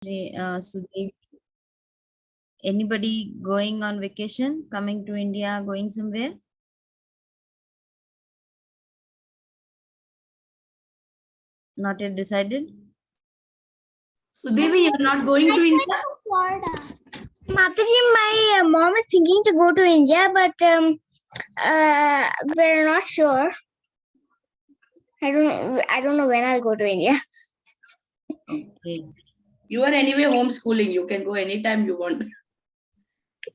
Sudev, anybody going on vacation, coming to India, going somewhere? Not yet decided? So Devi, you're not going to India? Mataji, my mom is thinking to go to India, but we're not sure. I don't know when I'll go to India. Okay. You are anyway homeschooling. You can go anytime you want.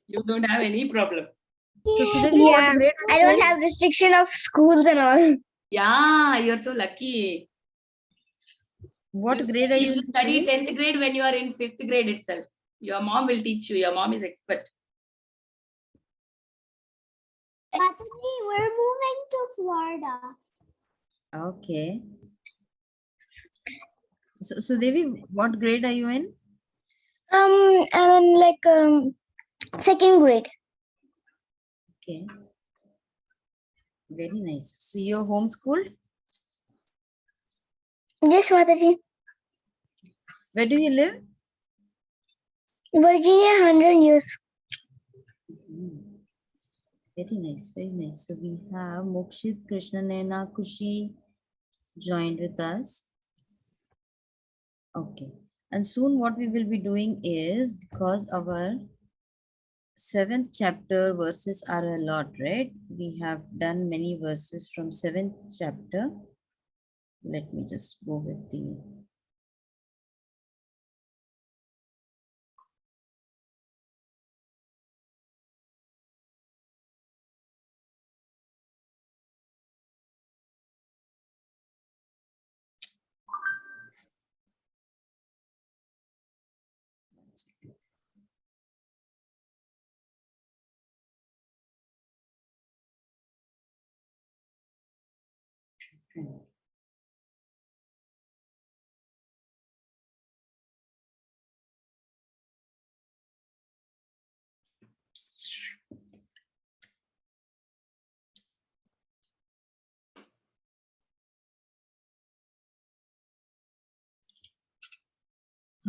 You don't have any problem. So Sudev, Yeah, what grade? I don't have restriction of schools and all. Yeah, you're so lucky. What grade are you in? Study 10th grade when you are in 5th grade itself. Your mom will teach you. Your mom is expert. Mataji, we're moving to Florida. Okay. So Devi, what grade are you in? I'm in like 2nd grade. Okay. Very nice. So you're homeschooled? Yes, Mataji. Where do you live? Virginia 100 years. Very nice, very nice. So we have Mokshit, Krishna Naina, Kushi joined with us. Okay. And soon what we will be doing is, because our 7th chapter verses are a lot, right? We have done many verses from 7th chapter. Let me just go with the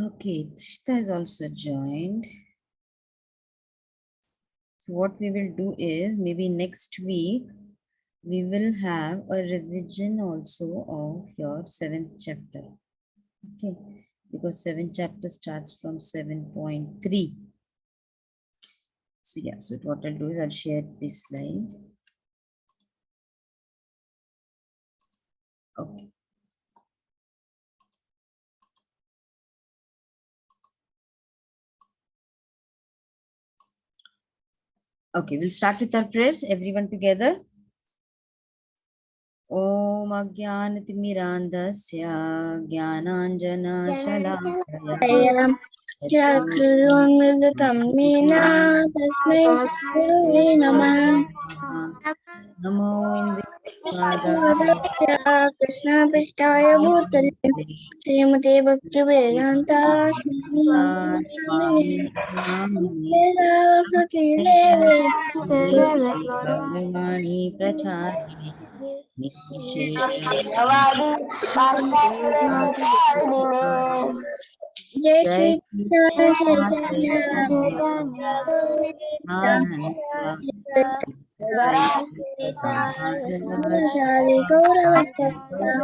okay, Tushita is also joined. So what we will do is, maybe next week, we will have a revision also of your 7th chapter. Okay, because 7th chapter starts from 7.3. So yeah, so what I'll do is I'll share this slide. Okay. Okay, we'll start with our prayers, everyone together. Om Ajnanatimirandasya Jnananjana Shalakaya Chakruunmilitam Nena Tasmai Gurave Namah. Namo Krishna Pristaya Bhutale Srimate Bhakti Vedanta Swami Gauravani Prachari Jai Jai Shri Krishna Chaitanya Shri Gauravata Hare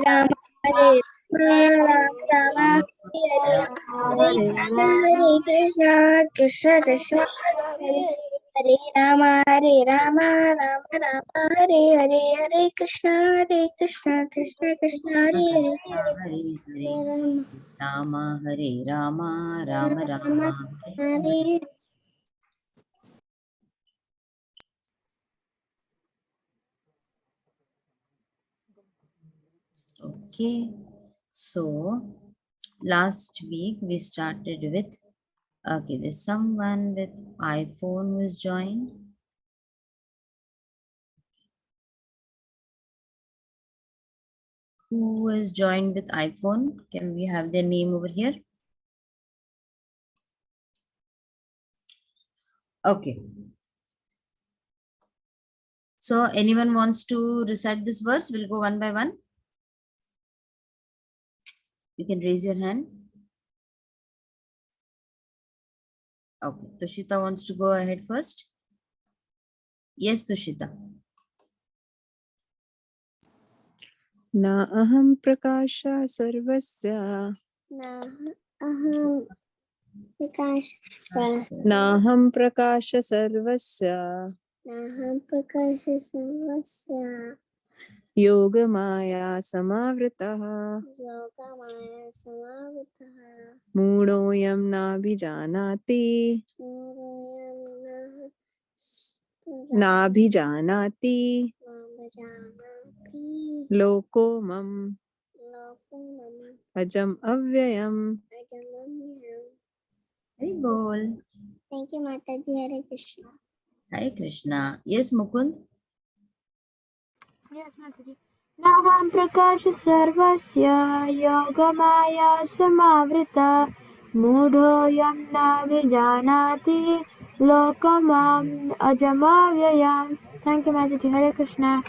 Rama Hare Rama Hare Krishna Krishna Krishna Hare Rama Rama Rama Hare Hare Hare Krishna Krishna Krishna Hare Hare Rama Hare Rama Rama Rama Hare. Okay, so last week we started with, okay, there's someone with iPhone who's joined. Who is joined with iPhone? Can we have their name over here? Okay. So anyone wants to recite this verse? We'll go one by one. You can raise your hand. Okay, Tushita wants to go ahead first. Yes, Tushita. Na aham prakasha sarvasya. Aham Prakash Naham prakasha sarvasya. Naham Prakash Sarvasya Yoga maya samavritaha. Yoga Maya Samavitaha Moodoyam na bhijanati. Na bhijanati. Nabhajanati Loko mam Lokumam ajam avyayam. Ajamamyam. Very bold. Thank you, Mataji. Hare Krishna. Hare Krishna. Yes, Mukund. Yes, Mataji. Naham prakash sarvasya yogamaya samavrita mudhoyam na vijanati lokamam ajamavyayam. Thank you, Mataji. Hare Krishna.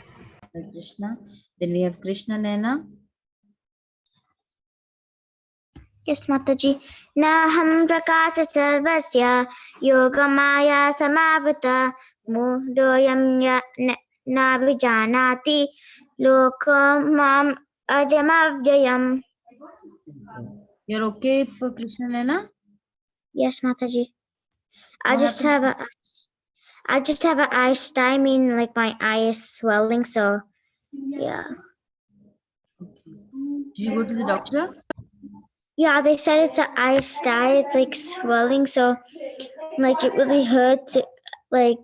Hare Krishna. Then we have Krishna Naina. Yes, Mataji. Naham prakasha sarvasya yogamaya samavita mudhoyam na vijanati lokamam ajamavyayam. You're okay, Krishna Naina? Yes, Mataji. What happened? I just have an eye stymie, like my eye is swelling, so yeah. Okay. Did you go to the doctor? Yeah, they said it's an eye sty, it's like swelling, so like it really hurts. Like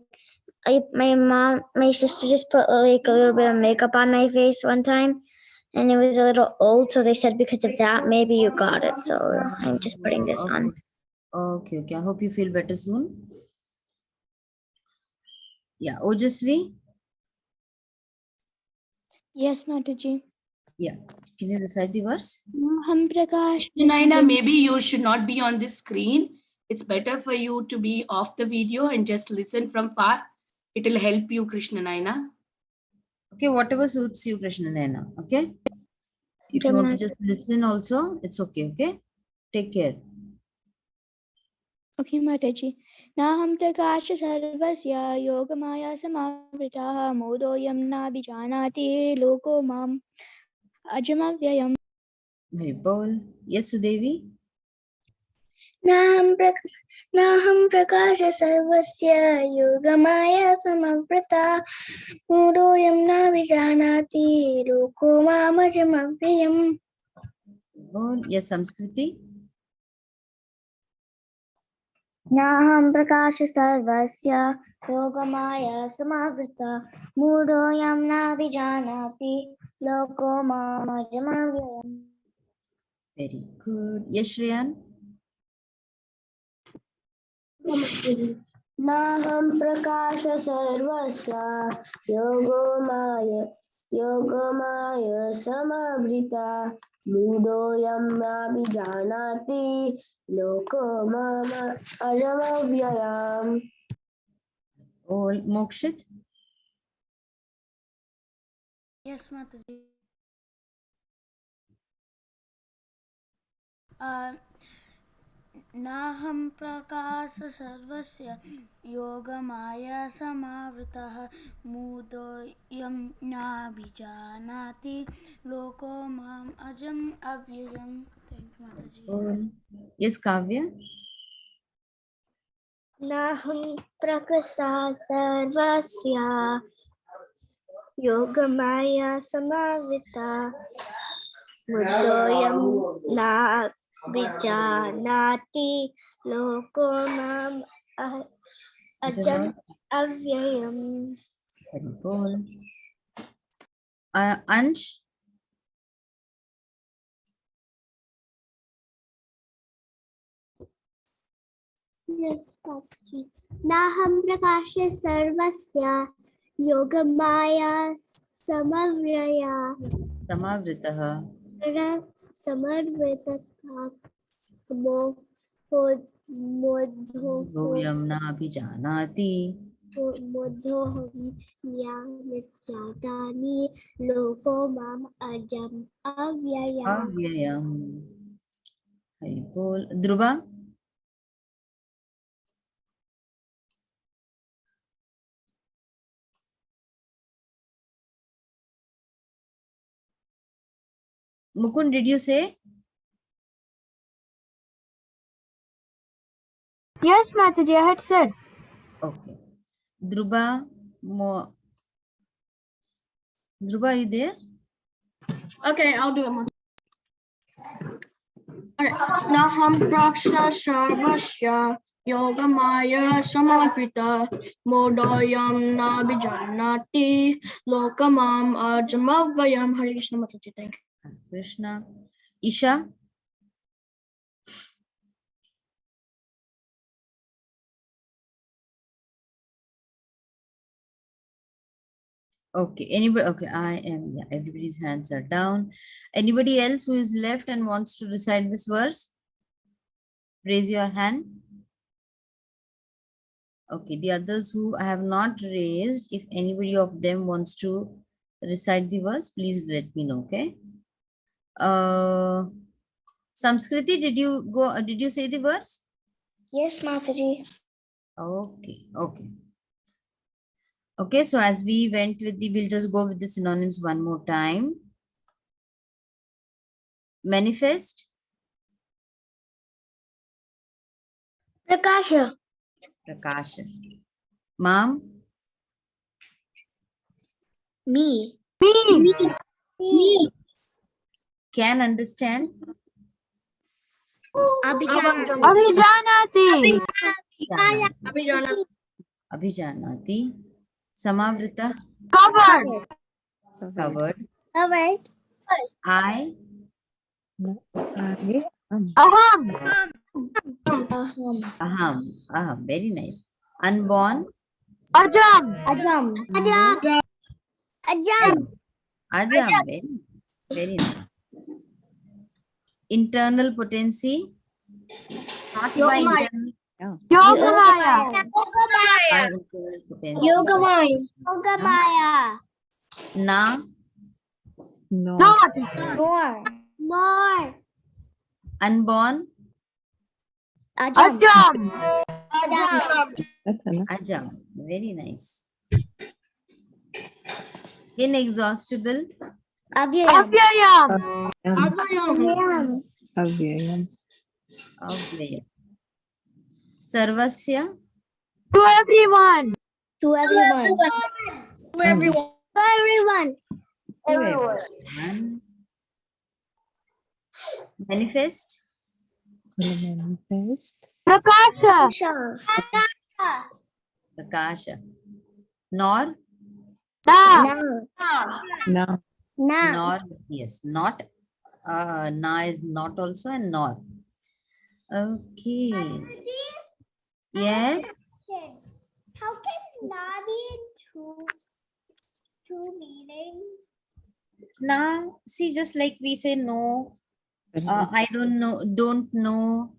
my sister just put like a little bit of makeup on my face one time and it was a little old, so they said because of that maybe you got it. So I'm just putting this on. Okay, okay. I hope you feel better soon. Yeah, Ojasvi. Yes, Mataji. Yeah. Can you recite the verse? Naham prakash. Naina, maybe you should not be on the screen. It's better for you to be off the video and just listen from far. It will help you, Krishna Naina. Okay, whatever suits you, Krishna Naina. Okay. If you want to just listen also, it's okay. Okay. Take care. Okay, Mataji. Naham prakash sarvasya yogamaya samavritaha mudhoyam na vijanati lokamam ajamavyayam. Very bold. Yes, Sudevi. Naham prakasha sarvasya yogamaya samavrita mudoyam na vijanati loko mamajamavyayam. Bold. Yes, Samskriti. Naham prakasha sarvasya yogamaya samavrita mudoyam na vijanati loko mamajamavyayam. Very good. Yes, Shreyan. Naham prakasha sarvasya yogamaya samavrita mudoyam na vijanati loko mama ajamavyayam. Bold. Mokshit. Yes, Mataji. Naham prakasa sarvasya yogamaya samavritah mudoyam na bijanati loko mam ajam avyayam. Thank you, Mataji. Bold. Yes, Kavya. Naham prakasa sarvasya yogamaya samavrita mudoyam na vijanati loko mam ajam avyayam. Very bold. Ansh. Yes, Naham prakasha sarvasya yogamaya samavraya Samavritaha. samarvitata Goyam na bhijanati. Buddhoham Yamichatani Lokomam Ajam Avyayam. Avyayam. Hari Bol. Dhruva? Mukund, did you say? Yes, Mataji, I had said. Okay. Dhruva, Dhruva, are you there? Okay, I'll do it. Okay. Naham praksha sarvasya yogamaya samavrita modoyam nabijannati lokamam ajamavayam. Hare Krishna Mataji. Thank you. Krishna. Isha? Okay, anybody? Okay, I am. Yeah, everybody's hands are down. Anybody else who is left and wants to recite this verse? Raise your hand. Okay, the others who I have not raised, if anybody of them wants to recite the verse, please let me know. Okay. Samskriti, did you go? Did you say the verse? Yes, Mataji. Okay. Okay. Okay. So as we went with the, we'll just go with the synonyms one more time. Manifest. Prakasha. Prakasha. Mom. Me. Me. Can understand. Abhijanati. Janati. Abhijanati. Samavrita. Covered. Covered. Covered. I. I am. Aham. Aham. Aham. Very nice. Unborn. Ajam. Ajam. No. Ajam. Ajam. Very nice. Very nice. Internal potency. Not by internal. Yogamaya. By internal potency. Yogamaya. Yogamaya. Na. No. Not. More. More. Unborn. Ajam. Ajam. That's enough. Ajam. Very nice. Inexhaustible. Avyayam. Avyayam. Avyayam. Avyayam. Avyayam. Sarvasya. To everyone. To everyone. To everyone. To everyone. To everyone. Manifest. Manifest. Prakasha. Prakasha. Nor. Na. No. Nor. Yes. Not. Na is not also, and nor. Okay. Yes. How can na be in two meanings? Now, see, just like we say no, I don't know,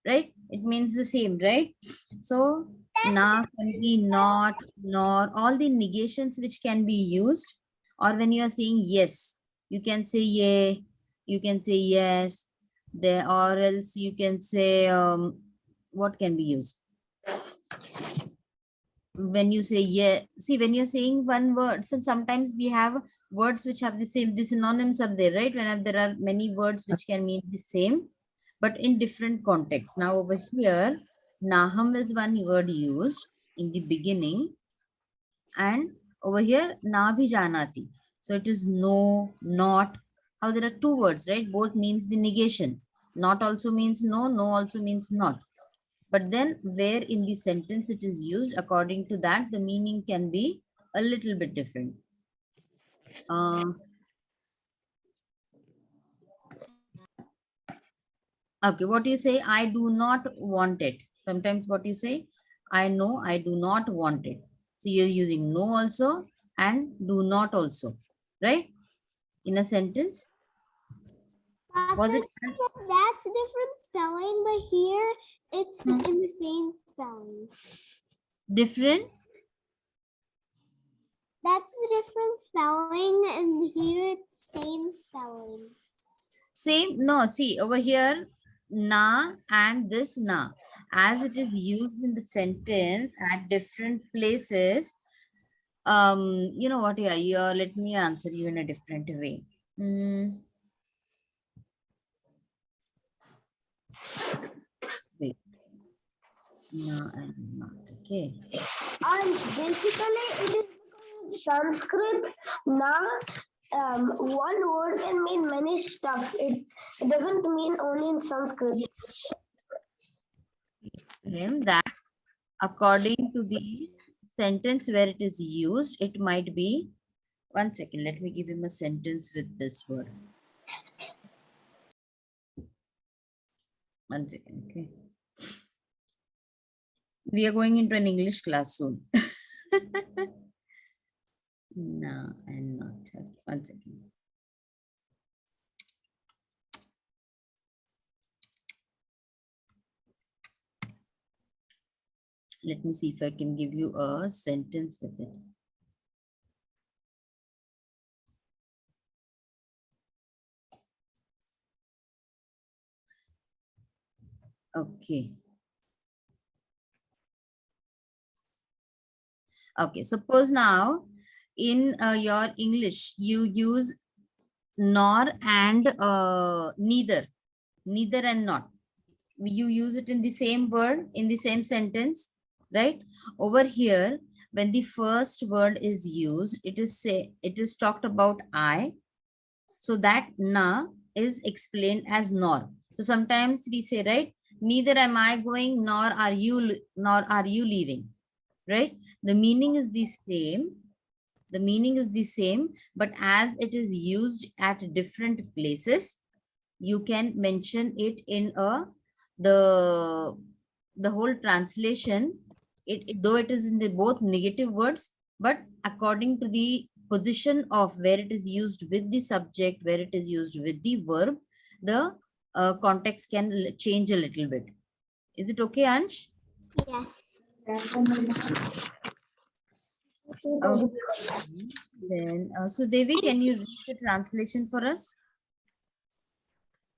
right? It means the same, right? So, na can be not, nor, all the negations which can be used, or when you are saying yes, you can say yea, you can say yes, there, or else you can say, what can be used? When you say yeah, see, when you're saying one word, so sometimes we have words which have the same, the synonyms are there, right? Whenever there are many words which can mean the same but in different contexts. Now over here, naham is one word used in the beginning, and over here nabhi janati, so it is no, not. How there are two words, right? Both means the negation. Not also means no, no also means not. But then where in the sentence it is used, according to that, the meaning can be a little bit different. Okay, what you say, I do not want it. Sometimes what you say, I know I do not want it. So you're using no also and do not also, right? In a sentence. Was it That's different spelling, but here it's in the same spelling. different? That's the different spelling, and here it's same spelling. Same, no, see over here, na and this na, as it is used in the sentence at different places. You know what, yeah, let me answer you in a different way. Wait, na and na, okay. And basically, it is because Sanskrit now one word can mean many stuff. It doesn't mean only in Sanskrit. Him that according to the sentence where it is used, it might be, one second, let me give him a sentence with this word. One second, okay. We are going into an English class soon. No, and not. Okay, one second. Let me see if I can give you a sentence with it. Okay. Okay, suppose now in your English, you use nor and neither and not. You use it in the same word, in the same sentence, right? Over here, when the first word is used, it is talked about I. So that na is explained as nor. So sometimes we say, right, neither am I going, nor are you leaving, right? The meaning is the same. The meaning is the same, but as it is used at different places, you can mention it in the the whole translation. Though it is in the both negative words, but according to the position of where it is used with the subject, where it is used with the verb, the context can change a little bit. Is it okay, Ansh? Yes. Okay. Then so Devi, can you read the translation for us?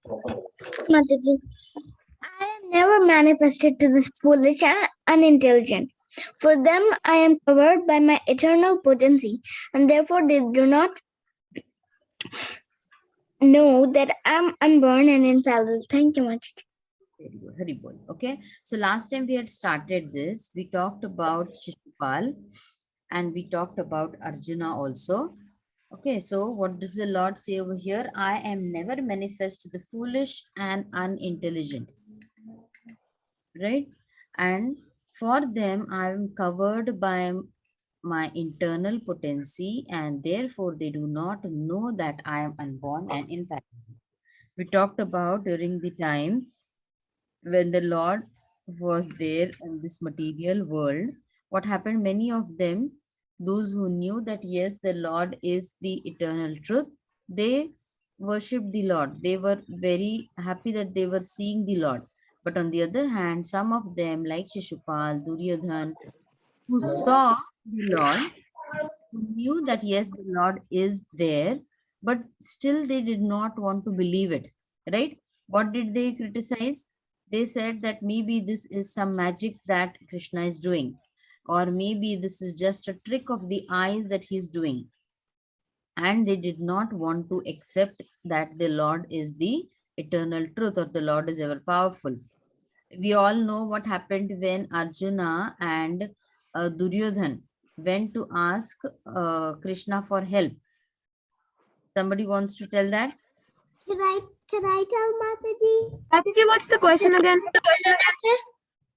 Mataji, I am never manifested to the foolish and unintelligent. For them, I am covered by my eternal potency, and therefore they do not know that I am unborn and infallible. Thank you, Mataji. Very good. Hari bol. Okay. So last time we had started this, we talked about Shishupal and we talked about Arjuna also. Okay. So what does the Lord say over here? I am never manifest to the foolish and unintelligent. Right. And for them, I am covered by my internal potency, and therefore they do not know that I am unborn and infallible. We talked about during the time when the Lord was there in this material world, what happened? Many of them, those who knew that yes, the Lord is the eternal truth, they worshipped the Lord. They were very happy that they were seeing the Lord. But on the other hand, some of them, like Shishupal, Duryodhan, who saw the Lord, who knew that yes, the Lord is there, but still they did not want to believe it, right? What did they criticize? They said that maybe this is some magic that Krishna is doing, or maybe this is just a trick of the eyes that he's doing. And they did not want to accept that the Lord is the eternal truth or the Lord is ever powerful. We all know what happened when Arjuna and Duryodhan went to ask Krishna for help. Somebody wants to tell that? Can I tell Mataji? Mataji, what's the question again?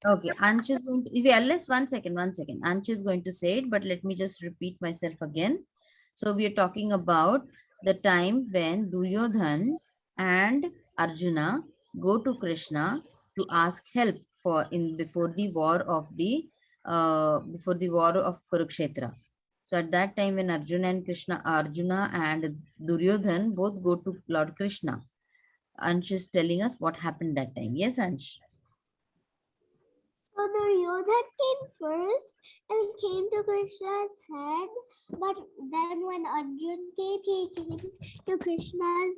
Okay, Ansh is going to, yeah, let's one second. Ansh is going to say it, but let me just repeat myself again. So we are talking about the time when Duryodhan and Arjuna go to Krishna to ask help for before the war of Kurukshetra. So at that time when Arjuna and Duryodhan both go to Lord Krishna. Ansh is telling us what happened that time. Yes, Ansh. Duryodhan came first and came to Krishna's head, but then when Arjun came, he came to Krishna's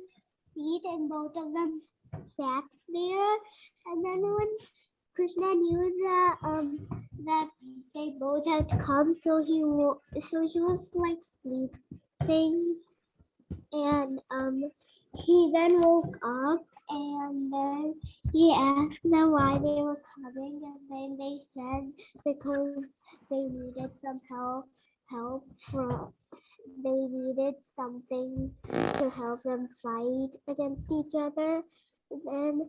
feet and both of them sat there. And then when Krishna knew that they both had come, so he was like sleeping, and he then woke up, and then he asked them why they were coming, and then they said because they needed some help from they needed something to help them fight against each other. Then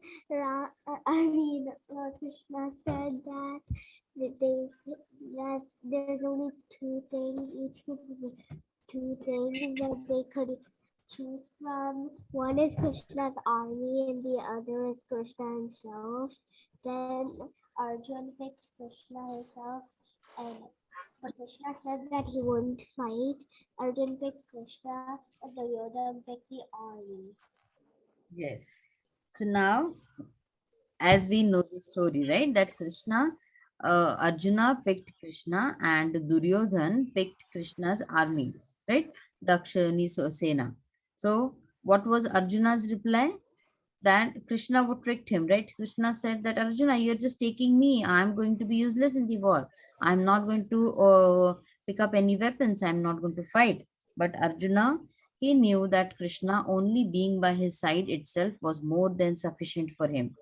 Krishna said that there's only two things, two things that they could choose from. One is Krishna's army and the other is Krishna himself. Then Arjun picked Krishna himself, and but Krishna said that he wouldn't fight. Arjun picked Krishna and Duryodhan picked the army. Yes. So now, as we know the story, right, that Arjuna picked Krishna and Duryodhan picked Krishna's army, right, Dakshani Sena. So what was Arjuna's reply? That Krishna would tricked him, right? Krishna said that Arjuna, you're just taking me. I'm going to be useless in the war. I'm not going to pick up any weapons. I'm not going to fight. But Arjuna, he knew that Krishna only being by his side itself was more than sufficient for him.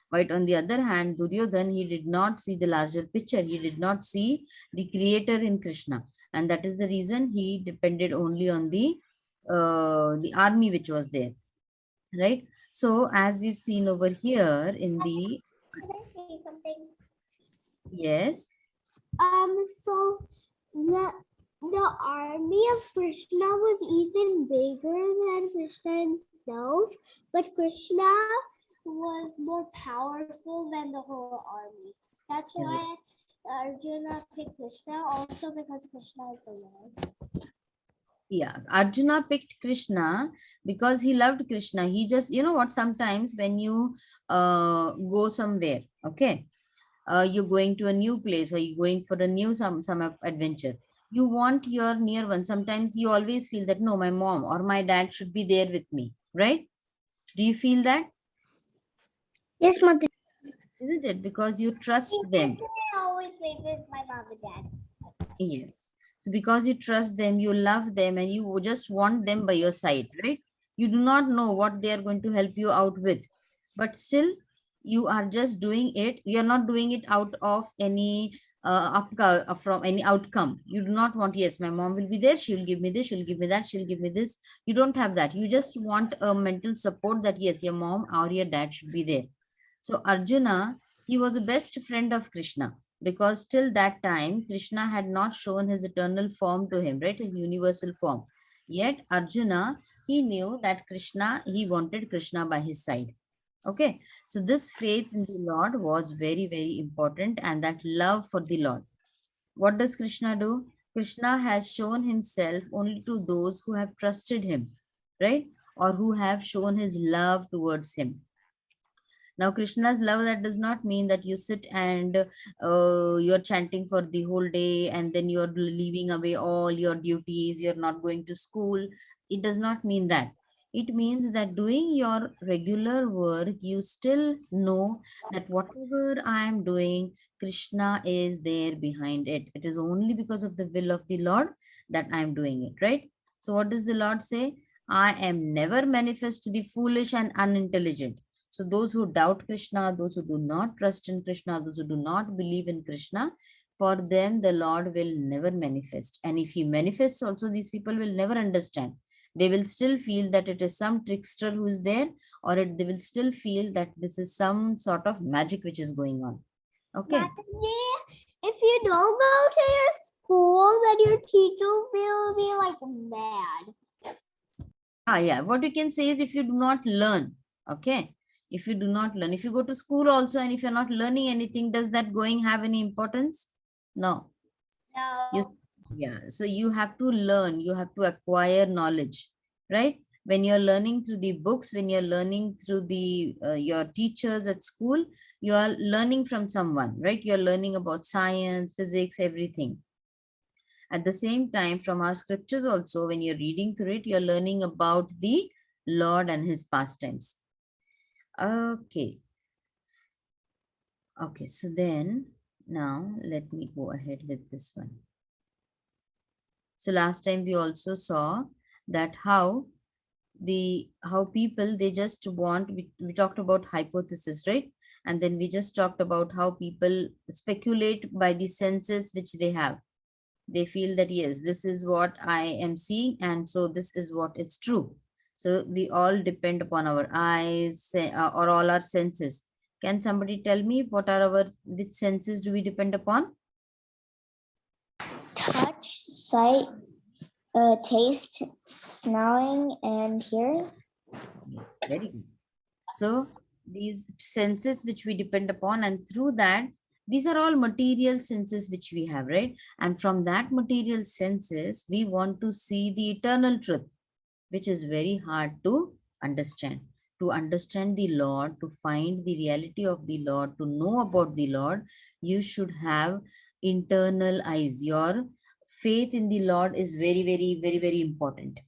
But on the other hand, Duryodhan, he did not see the larger picture. He did not see the creator in Krishna. And that is the reason he depended only on the army which was there, right? So as we've seen over here in the, Can I say something? yes, So the army of Krishna was even bigger than Krishna himself, but Krishna was more powerful than the whole army. That's why Arjuna picked Krishna, also because Krishna is the Lord. yeah, Arjuna picked Krishna because he loved Krishna. He just, you know what, sometimes when you go somewhere, okay, you're going to a new place or you're going for a new some adventure, you want your near one. Sometimes you always feel that no, my mom or my dad should be there with me, right? Do you feel that? Yes, Mother. Isn't it? Because you trust them. I always live with my mom and dad. Yes. So because you trust them, you love them, and you just want them by your side, right? You do not know what they are going to help you out with, but still you are just doing it. You are not doing it out of any from any outcome. You do not want, yes, my mom will be there. She will give me this. She'll give me that. She'll give me this. You don't have that. You just want a mental support that yes, your mom or your dad should be there. So Arjuna, he was a best friend of Krishna because till that time, Krishna had not shown his eternal form to him, right? His universal form. Yet Arjuna, he knew that Krishna, he wanted Krishna by his side. Okay. So this faith in the Lord was very, very important, and that love for the Lord. What does Krishna do? Krishna has shown himself only to those who have trusted him, right? Or who have shown his love towards him. Now, Krishna's love, that does not mean that you sit and you're chanting for the whole day and then you're leaving away all your duties, you're not going to school. It does not mean that. It means that doing your regular work, you still know that whatever I am doing, Krishna is there behind it. It is only because of the will of the Lord that I am doing it, right? So, what does the Lord say? I am never manifest to the foolish and unintelligent. So those who doubt Krishna, those who do not trust in Krishna, those who do not believe in Krishna, for them the Lord will never manifest. And if he manifests also, these people will never understand. They will still feel that it is some trickster who is there, or they will still feel that this is some sort of magic which is going on. Okay. Mataji, if you don't go to your school, then your teacher will be like mad. Yeah. What you can say is if you do not learn, okay. If you do not learn, if you go to school also and if you're not learning anything, does that going have any importance? No. No. You, yeah. So you have to learn, you have to acquire knowledge, right? When you're learning through the books, when you're learning through the your teachers at school, you are learning from someone, right? You're learning about science, physics, everything. At the same time, from our scriptures also, when you're reading through it, you're learning about the Lord and his pastimes. Okay. Okay, so then now let me go ahead with this one. So last time we also saw that how people, they just want, we talked about hypothesis, right? And then we just talked about how people speculate by the senses which they have. They feel that yes, this is what I am seeing, and so this is what is true. So we all depend upon our eyes, or all our senses. Can somebody tell me what are which senses do we depend upon? Touch, sight, taste, smelling, and hearing. Very good. So these senses which we depend upon, and through that, these are all material senses which we have, right? And from that material senses, we want to see the eternal truth, which is very hard to understand. To understand the Lord, to find the reality of the Lord, to know about the Lord, you should have internal eyes. Your faith in the Lord is very, very, very, very important.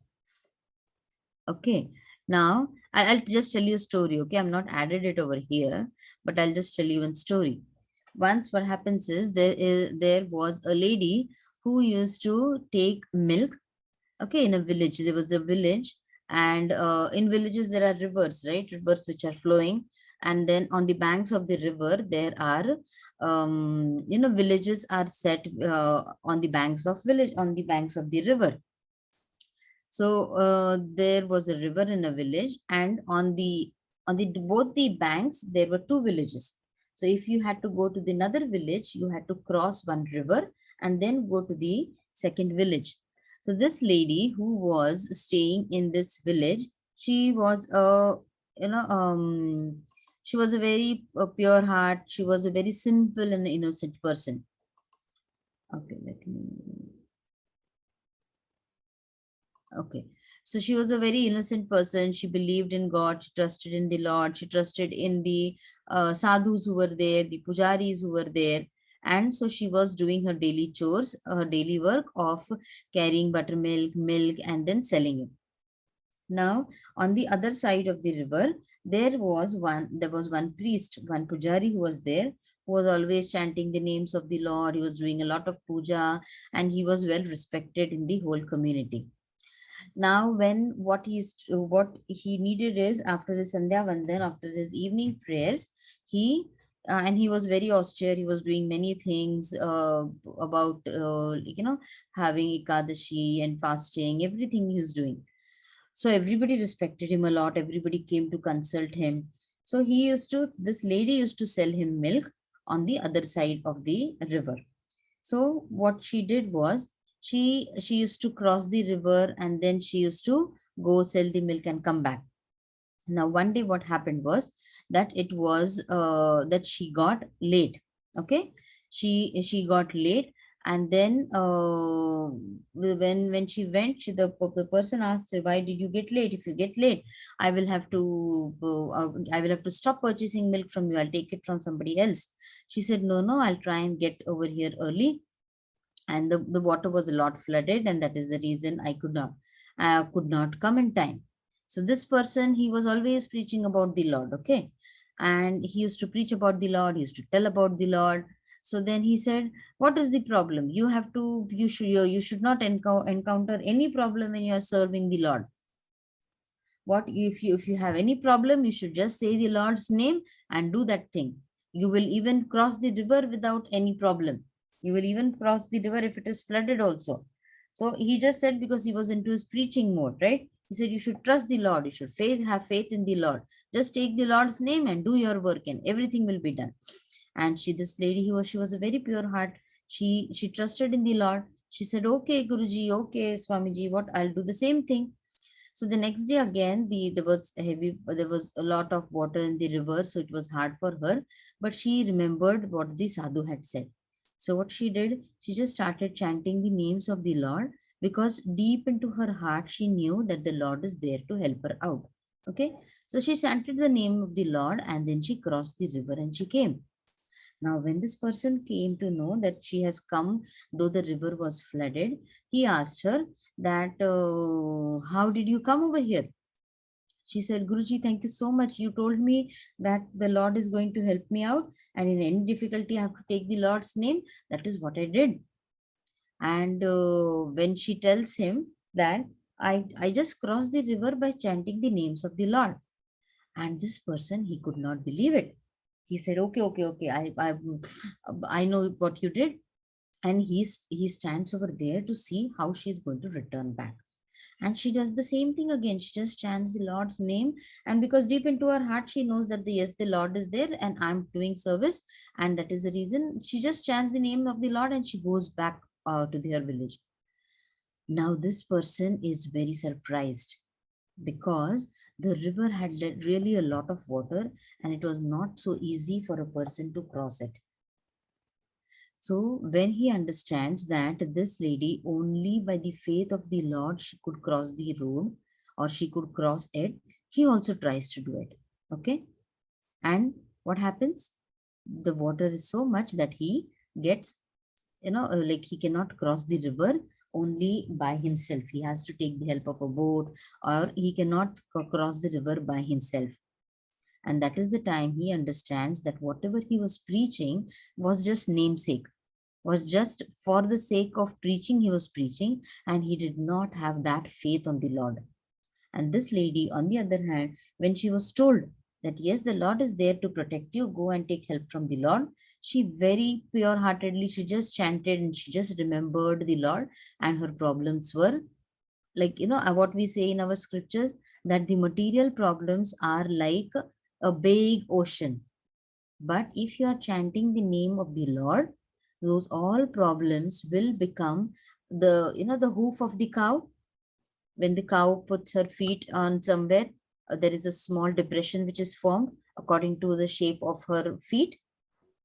Okay. Now, I'll just tell you a story. Okay. I'm not added it over here, but I'll just tell you one story. Once what happens is there was a lady who used to take milk. Okay. In a village, there was a village, and in villages, there are rivers, right? Rivers which are flowing. And then on the banks of the river, there are, villages are set on the banks of the river. So there was a river in a village, and on the both the banks there were two villages. So if you had to go to the another village, you had to cross one river and then go to the second village. So this lady who was staying in this village, she was a you know she was a very pure heart. She was a very simple and innocent person. Okay, let me. Okay. So she was a very innocent person. She believed in God. She trusted in the Lord. She trusted in the sadhus who were there, the pujaris who were there. And so she was doing her daily chores, her daily work of carrying buttermilk, milk, and then selling it. Now, on the other side of the river, there was one priest, one pujari who was there, who was always chanting the names of the Lord. He was doing a lot of puja, and he was well respected in the whole community. Now when what he needed is, after his sandhya vandan, after his evening prayers, he and he was very austere. He was doing many things about having ekadashi and fasting, everything he was doing. So everybody respected him a lot. Everybody came to consult him. So this lady used to sell him milk on the other side of the river. So what she did was, she used to cross the river, and then she used to go sell the milk and come back. Now one day what happened was that it was that she got late. Okay, she got late, and then when she went, the person asked her, why did you get late? If you get late, I will have to stop purchasing milk from you. I'll take it from somebody else. She said, no, I'll try and get over here early. And the water was a lot flooded, and that is the reason I could not come in time. So this person, he was always preaching about the Lord. Okay, and he used to preach about the Lord. He used to tell about the Lord. So then he said, what is the problem? You should not encounter any problem when you are serving the Lord. What if you have any problem, you should just say the Lord's name and do that thing. You will even cross the river without any problem. You will even cross the river if it is flooded also. So he just said, because he was into his preaching mode, right? He said, you should trust the Lord. You should have faith in the Lord. Just take the Lord's name and do your work, and everything will be done. And this lady, she was a very pure heart. She trusted in the Lord. She said, okay, Guruji, okay, Swamiji, what, I'll do the same thing. So the next day again, there was a lot of water in the river, so it was hard for her. But she remembered what the sadhu had said. So what she did, she just started chanting the names of the Lord. because deep into her heart, she knew that the Lord is there to help her out. Okay. So she chanted the name of the Lord and then she crossed the river and she came. Now, when this person came to know that she has come, though the river was flooded, he asked her that, how did you come over here? She said, Guruji, thank you so much. You told me that the Lord is going to help me out, and in any difficulty, I have to take the Lord's name. That is what I did. And when she tells him that I just crossed the river by chanting the names of the Lord. And this person, he could not believe it. He said, okay, I know what you did. And he stands over there to see how she's going to return back. And she does the same thing again. She just chants the Lord's name. And because deep into her heart, she knows that yes, the Lord is there and I'm doing service. And that is the reason she just chants the name of the Lord and she goes back to her village. Now this person is very surprised because the river had really a lot of water and it was not so easy for a person to cross it. So when he understands that this lady, only by the faith of the Lord, she could cross the road or she could cross it, he also tries to do it. Okay. And what happens? The water is so much that he gets, like he cannot cross the river only by himself. He has to take the help of a boat, or he cannot cross the river by himself. And that is the time he understands that whatever he was preaching was just namesake, was just for the sake of preaching. He was preaching and he did not have that faith on the Lord. And this lady, on the other hand, when she was told that yes, the Lord is there to protect you, go and take help from the Lord, she very pure-heartedly, she just chanted and she just remembered the Lord, and her problems were like, what we say in our scriptures, that the material problems are like a big ocean. But if you are chanting the name of the Lord, those all problems will become the hoof of the cow. When the cow puts her feet on somewhere, there is a small depression which is formed according to the shape of her feet,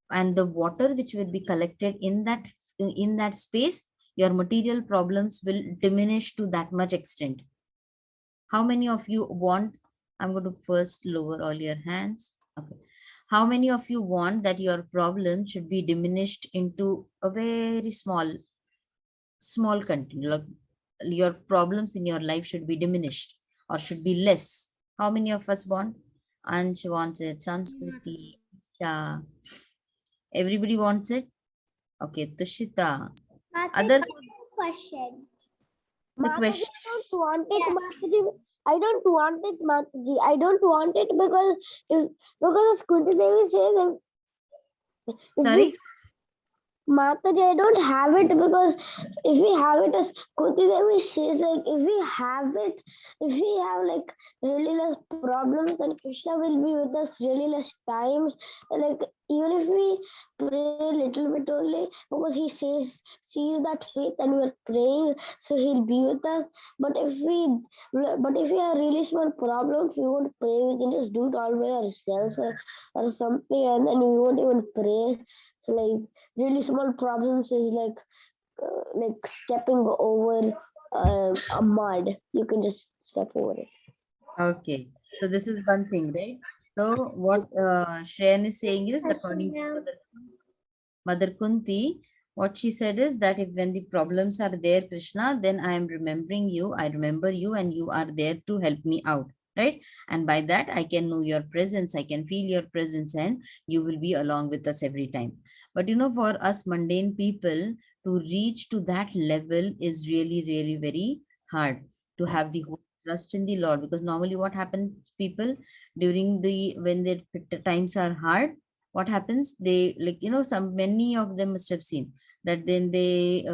and the water which will be collected in that space, your material problems will diminish to that much extent. How many of you want, I'm going to first lower all your hands. Okay. How many of you want that your problem should be diminished into a very small content? Like your problems in your life should be diminished or should be less. How many of us want? Ansh wants it, Sanskriti, Isha. Everybody wants it. Okay, Tushita. Others, Question. the Mataji, question. I don't want it, Mataji. I don't want it, Mataji. I don't want it because Kunti Devi says if Sorry. Mataji, I don't have it because if we have it, as Kunti Devi says, like if we have like really less problems, then Krishna will be with us really less times. Like even if we pray a little bit only, because he sees that faith and we're praying, so he'll be with us. But if we have really small problems, we won't pray. We can just do it all by ourselves or something, and then we won't even pray. So like really small problems is like stepping over a mud. You can just step over it. Okay. So this is one thing, right? So what Shreyan is saying is, according to Mother Kunti, what she said is that if when the problems are there, Krishna, then I am remembering you, I remember you, and you are there to help me out, right? And by that, I can know your presence, I can feel your presence, and you will be along with us every time. But for us mundane people, to reach to that level is really, really very hard, to have the whole trust in the Lord. Because normally what happens, people, when their times are hard, what happens, they many of them must have seen that then they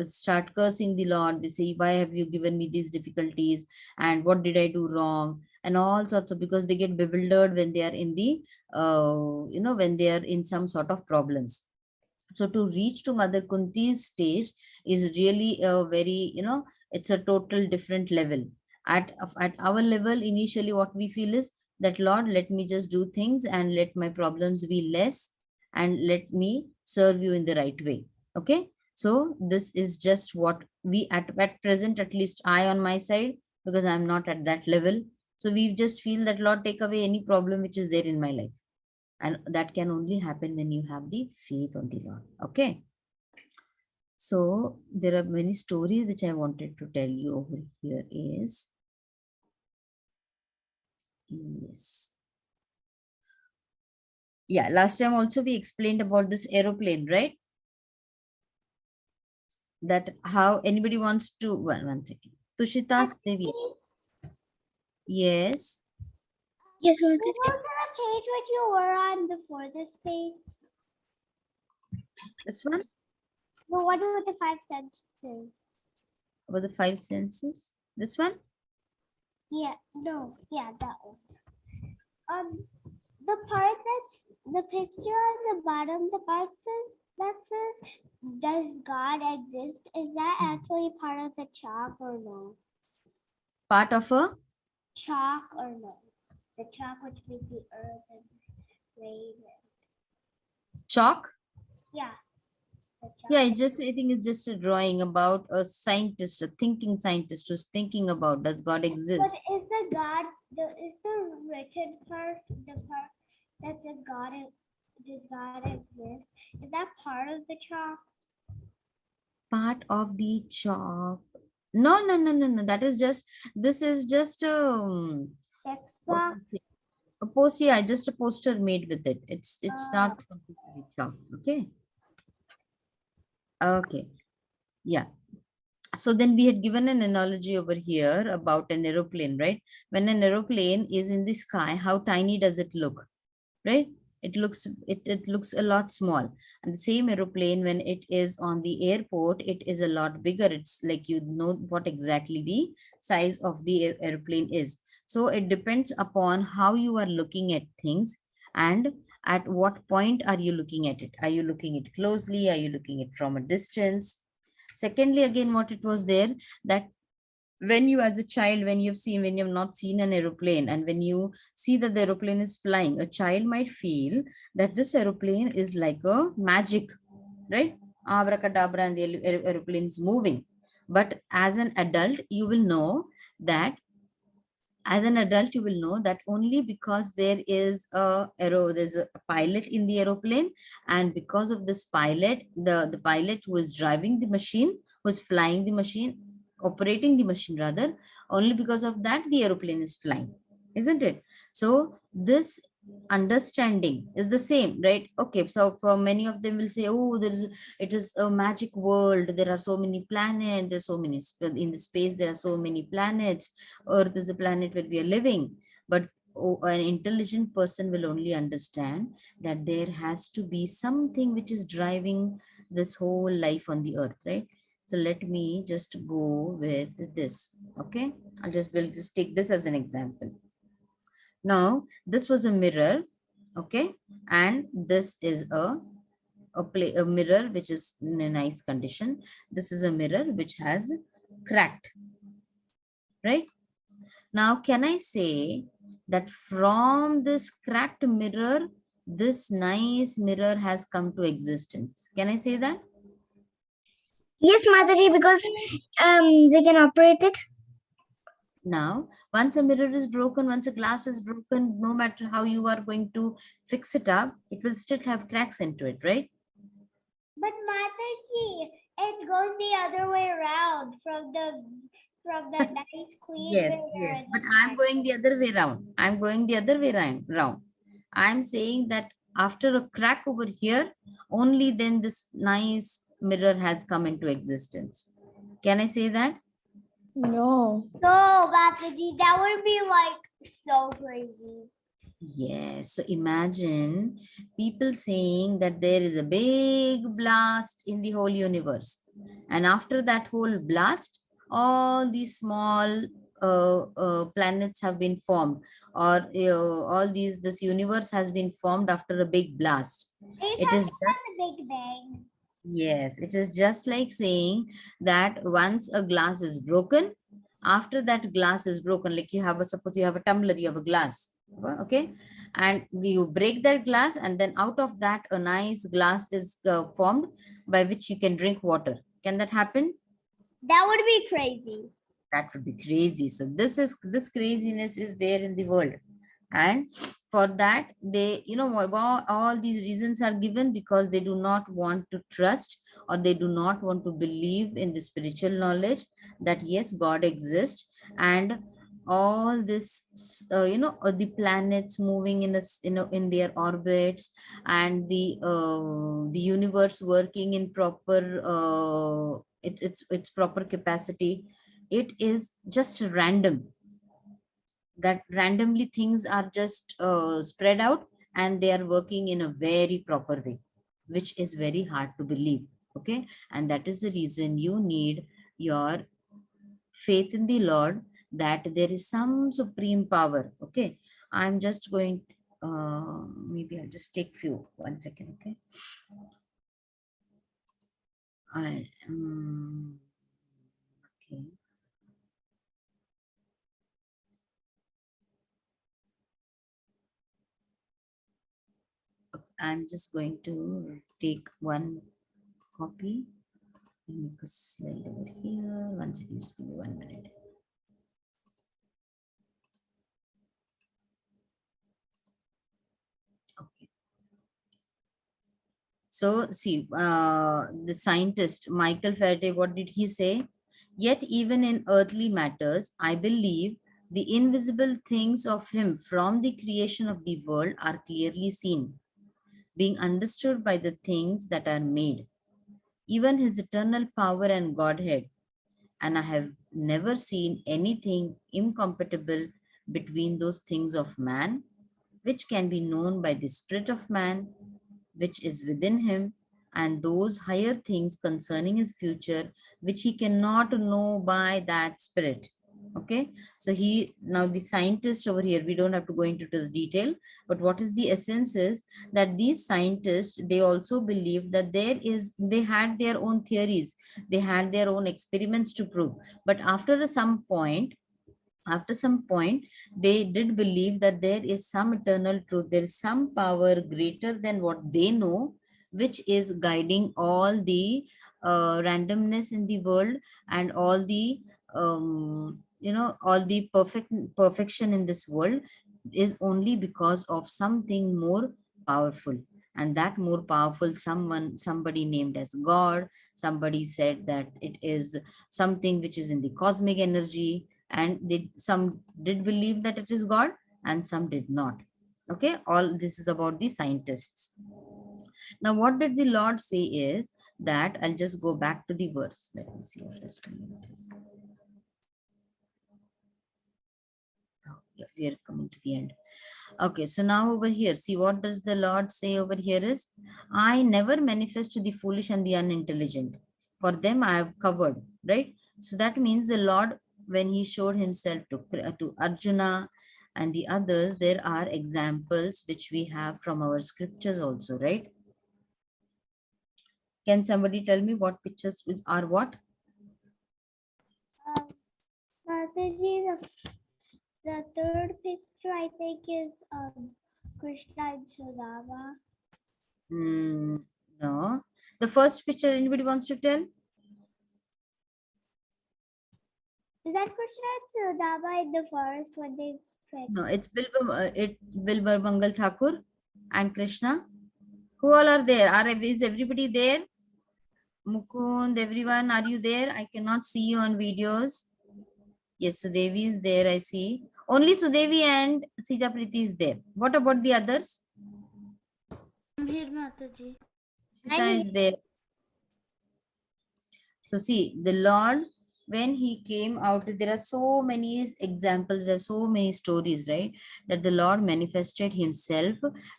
start cursing the Lord. They say, why have you given me these difficulties, and what did I do wrong, and all sorts of, because they get bewildered when they are in the when they are in some sort of problems. So to reach to Mother Kunti's stage is really a very, it's a total different level. At our level, initially what we feel is that, Lord, let me just do things and let my problems be less and let me serve you in the right way. Okay. So this is just what we at present, at least I on my side, because I'm not at that level. So we just feel that Lord, take away any problem which is there in my life. And that can only happen when you have the faith on the Lord. Okay. So there are many stories which I wanted to tell you over here is, yes. Yeah, last time also we explained about this aeroplane, right? That how anybody wants to, one second. Tushita's Devi. Yes. Yes, What was the page which you were on before this page? This one? The one with the 5 sentences. About the 5 senses. This one? Yeah, no, yeah, that one. The part that's the picture on the bottom, the part that says, "Does God exist?" Is that actually part of the chalk or no? Part of a Chalk or no? The chalk which made the earth and rain. chalk? Yeah. The chalk. Yeah, I think it's just a drawing about a scientist, a thinking scientist who's thinking about, does God But exist? is the written part, the part that says does God exist? Is that part of the chalk? Part of the chalk. No, no, no, no, no. That is just, this is just Text what box? do you say? A post, yeah, just a poster made with it. It's Oh. not completely chalk. Okay. Okay. Yeah. So then we had given an analogy over here about an aeroplane, right? When an aeroplane is in the sky, how tiny does it look, right? It looks a lot small. And the same aeroplane, when it is on the airport, it is a lot bigger. It's like, you know what exactly the size of the airplane is. So it depends upon how you are looking at things, and at what point are you looking at it. Are you looking at it closely? Are you looking at it from a distance? Secondly, again, what it was there, that when you as a child, when you've not seen an aeroplane, and when you see that the aeroplane is flying, a child might feel that this aeroplane is like a magic, right? Abracadabra, and the aeroplane is moving. But as an adult, you will know that, only because there's a pilot in the aeroplane, and because of this pilot, the pilot who is driving the machine, who's flying the machine, operating the machine rather, only because of that the aeroplane is flying, isn't it? So this understanding is the same, right? Okay, so for many of them will say, oh, it is a magic world, there are so many planets, there's so many in the space, there are so many planets, earth is a planet where we are living. But an intelligent person will only understand that there has to be something which is driving this whole life on the earth, right? So let me just go with this. Okay, we'll just take this as an example. Now this was a mirror. Okay, and this is a mirror which is in a nice condition. This is a mirror which has cracked, right? Now, can I say that from this cracked mirror, this nice mirror has come to existence? Can I say that? Yes, Mataji, because they can operate it. Now, once a mirror is broken, once a glass is broken, no matter how you are going to fix it up, it will still have cracks into it, right? But Mataji, it goes the other way around from the nice clean Yes, mirror. yes. And But the I'm going the other way round. I'm going the other way round. I'm saying that after a crack over here, only then this nice mirror has come into existence. Can I say that? No. No, Mataji, that would be like so crazy. Yes. So imagine people saying that there is a big blast in the whole universe. And after that whole blast, all these small planets have been formed, or this universe has been formed after a big blast. Are you It is talking just, about the Big Bang? yes, it is just like saying that once a glass is broken, after that glass is broken, like suppose you have a tumbler, you have a glass, Okay, and you break that glass, and then out of that a nice glass is formed by which you can drink water. Can that happen? That would be crazy. That would be crazy. So this craziness is there in the world, and for that they, all these reasons are given because they do not want to trust, or they do not want to believe in the spiritual knowledge that yes, God exists, and all this the planets moving in in their orbits, and the universe working in proper its proper capacity. It is just random, that randomly things are just spread out, and they are working in a very proper way, which is very hard to believe. Okay, and that is the reason you need your faith in the Lord, that there is some supreme power. Okay, I'm just going, maybe I'll just take few, 1 second. Okay, I okay. I'm just going to take one copy and make a slide over here. 1 second, just give me 1 minute. Okay. So see, the scientist Michael Faraday, what did he say? Yet even in earthly matters, I believe the invisible things of him from the creation of the world are clearly seen, being understood by the things that are made, even his eternal power and Godhead. And I have never seen anything incompatible between those things of man, which can be known by the spirit of man, which is within him, and those higher things concerning his future, which he cannot know by that spirit. Okay, so he, now the scientist over here, we don't have to go into the detail, but what is the essence is that these scientists, they also believe that they had their own theories, they had their own experiments to prove, but after some point they did believe that there is some eternal truth, there is some power greater than what they know, which is guiding all the randomness in the world, and all the all the perfection in this world is only because of something more powerful. And that more powerful somebody named as God, somebody said that it is something which is in the cosmic energy, and some did believe that it is God, and some did not. Okay, all this is about the scientists. Now what did the Lord say is that, I'll just go back to the verse. Let me see what is coming. Oh, yeah, we are coming to the end. Okay, so now over here, see what does the Lord say over here is, I never manifest to the foolish and the unintelligent. For them I have covered, right? So that means the Lord, when he showed himself to Arjuna and the others, there are examples which we have from our scriptures also, right? Can somebody tell me what pictures which are what? Mataji, the third picture I think is Krishna and Sudama. No. The first picture, anybody wants to tell? Is that Krishna and Sudama in the forest when they fed? No, it's Bilbar Mangal Thakur and Krishna. Who all are there? Is everybody there? Mukund, everyone, are you there? I cannot see you on videos. Yes, Sudevi is there, I see. Only Sudevi and Sita Priti is there. What about the others? I'm here, Mataji. Sita is there. So see, the Lord, when he came out, there are so many examples, there are so many stories, right? That the Lord manifested himself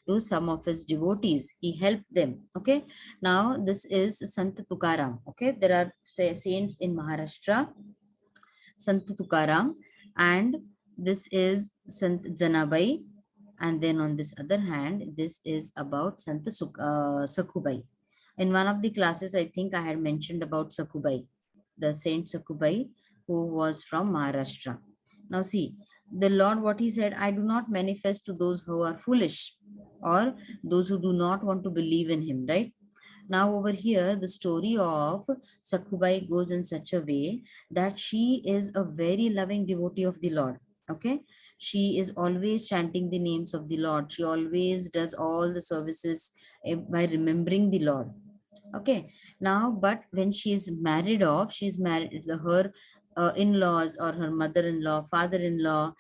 to some of his devotees. He helped them. Okay. Now this is Sant Tukaram. Okay. There are saints in Maharashtra, Sant Tukaram, and this is Sant Janabai. And then on this other hand, this is about Sant Sakhubai. In one of the classes, I think I had mentioned about Sakhubai, the Saint Sakhubai, who was from Maharashtra. Now see, the Lord, what he said, I do not manifest to those who are foolish or those who do not want to believe in him, right? Now over here, the story of Sakhubai goes in such a way that she is a very loving devotee of the Lord. Okay. She is always chanting the names of the Lord. She always does all the services by remembering the Lord. Okay. Now, but when she's married off, she's married, her in-laws or her mother-in-law, father-in-law,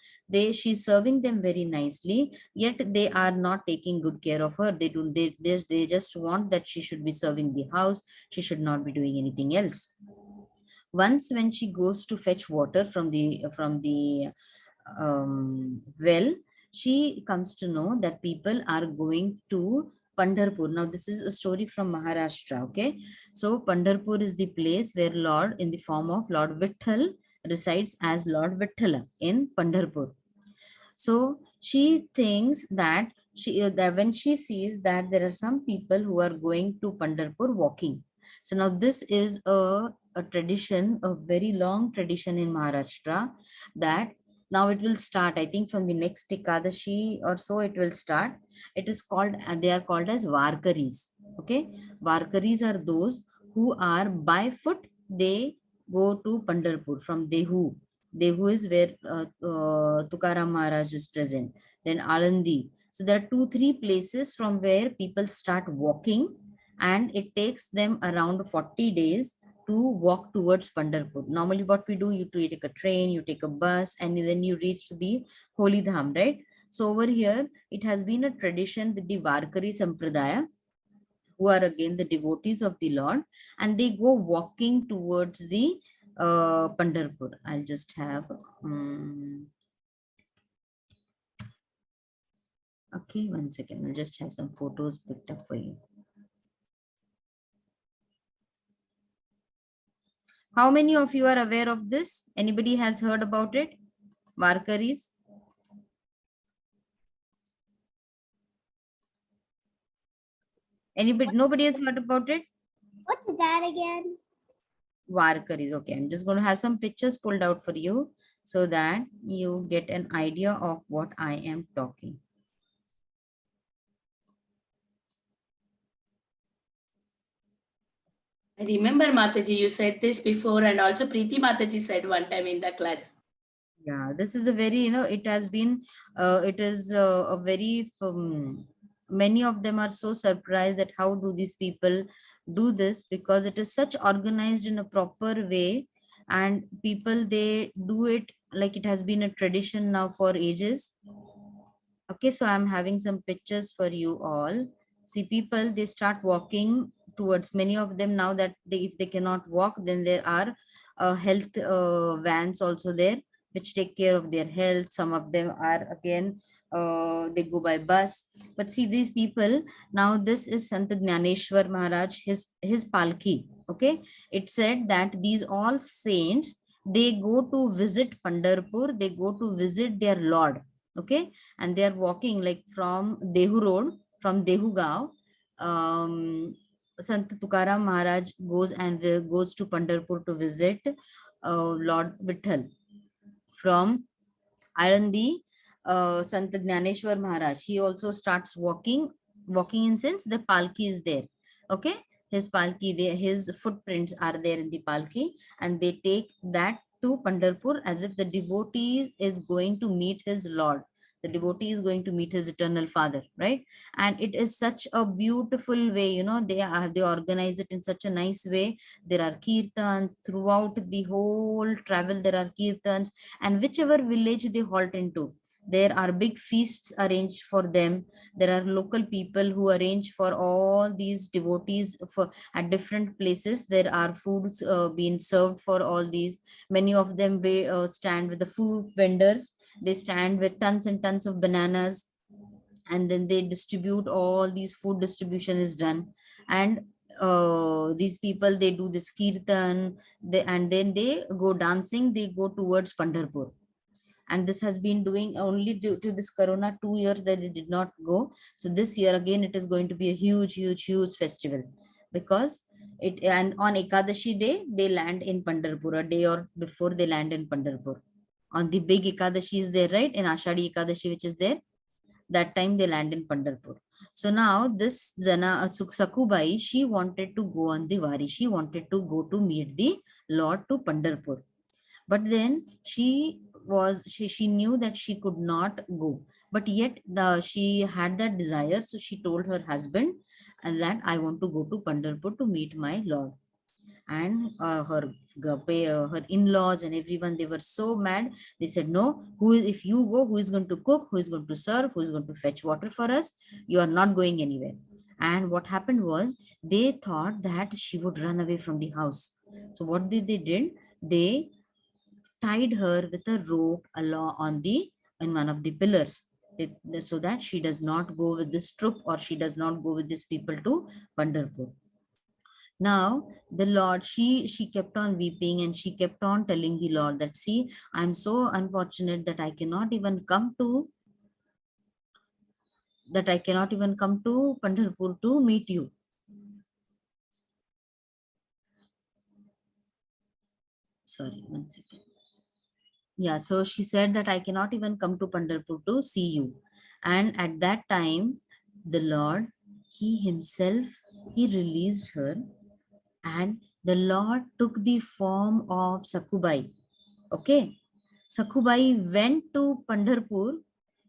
she's serving them very nicely, yet they are not taking good care of her. They just want that she should be serving the house, she should not be doing anything else. Once when she goes to fetch water from the well, she comes to know that people are going to Pandharpur. Now, this is a story from Maharashtra. Okay, so Pandharpur is the place where Lord, in the form of Lord Vitthal, resides as Lord Vithala in Pandharpur. So she thinks that that when she sees that there are some people who are going to Pandharpur walking. So now this is a tradition, a very long tradition in Maharashtra, that now it will start, I think from the next Ekadashi or so it will start. It is called, they are called as Varkaris. Okay. Varkaris are those who are by foot, they go to Pandharpur from Dehu. Dehu is where Tukaram Maharaj is present. Then Alandi. So there are 2-3 places from where people start walking, and it takes them around 40 days to walk towards Pandharpur. Normally what we do, you take a train, you take a bus, and then you reach the Holy Dham, right? So over here, it has been a tradition with the Varkari Sampradaya, who are again the devotees of the Lord, and they go walking towards the Pandharpur. I'll just have, okay, 1 second. I'll just have some photos picked up for you. How many of you are aware of this? Anybody has heard about it? Varkaris? Anybody? Nobody has heard about it? What's that again? Varkaris. Okay, I'm just going to have some pictures pulled out for you so that you get an idea of what I am talking. I remember, Mataji, you said this before, and also Priti Mataji said one time in the class. Yeah, this is a very, it has been, it is a very, many of them are so surprised that how do these people do this, because it is such organized in a proper way, and people, they do it like it has been a tradition now for ages. Okay, so I'm having some pictures for you all. See, people, they start walking towards, many of them now that if they cannot walk, then there are health vans also there, which take care of their health. Some of them are again, they go by bus. But see, these people, now this is Sant Jnaneshwar Maharaj, his palki. Okay, it said that these all saints, they go to visit Pandharpur, they go to visit their Lord. Okay, and they are walking like from Dehu Road, from Dehu Gaon. Sant Tukaram Maharaj goes and goes to Pandharpur to visit Lord Vitthal. From Alandi, Sant Jnaneshwar Maharaj, he also starts walking. Walking in sense, the palki is there. Okay, his palki, his footprints are there in the palki, and they take that to Pandharpur as if the devotee is going to meet his Lord. The devotee is going to meet his eternal Father, right? And it is such a beautiful way, they organize it in such a nice way. There are kirtans throughout the whole travel. There are kirtans, and whichever village they halt into, there are big feasts arranged for them. There are local people who arrange for all these devotees for at different places. There are foods being served for all these. Many of them stand with the food vendors. They stand with tons and tons of bananas, and then they distribute, all these food distribution is done. And these people, they do this kirtan, and then they go dancing, they go towards Pandharpur. And this has been doing only due to this corona 2 years that they did not go. So this year again, it is going to be a huge, huge, huge festival, because it, and on Ekadashi day they land in Pandharpur, a day or before they land in Pandharpur On the big Ekadashi is there, right? In Ashadi Ekadashi, which is there, that time they land in Pandharpur. So now this Sakubai, she wanted to go on the Wari. She wanted to go to meet the Lord to Pandharpur. But then she knew that she could not go. But yet she had that desire. So she told her husband and that I want to go to Pandharpur to meet my Lord. And her in-laws and everyone, they were so mad. They said, no, if you go, who is going to cook, who is going to serve, who is going to fetch water for us? You are not going anywhere. And what happened was, they thought that she would run away from the house. So what did they tied her with a rope along on the in one of the pillars, so that she does not go with this troop, or she does not go with these people to Pandharpur. Now the Lord, she kept on weeping, and she kept on telling the Lord that, see, I'm so unfortunate that I cannot even come to Pandharpur to meet you. Sorry, one second. Yeah, so she said that I cannot even come to Pandharpur to see you. And at that time, the Lord, he himself, he released her, and the Lord took the form of Sakubai. Okay. Sakubai went to Pandharpur.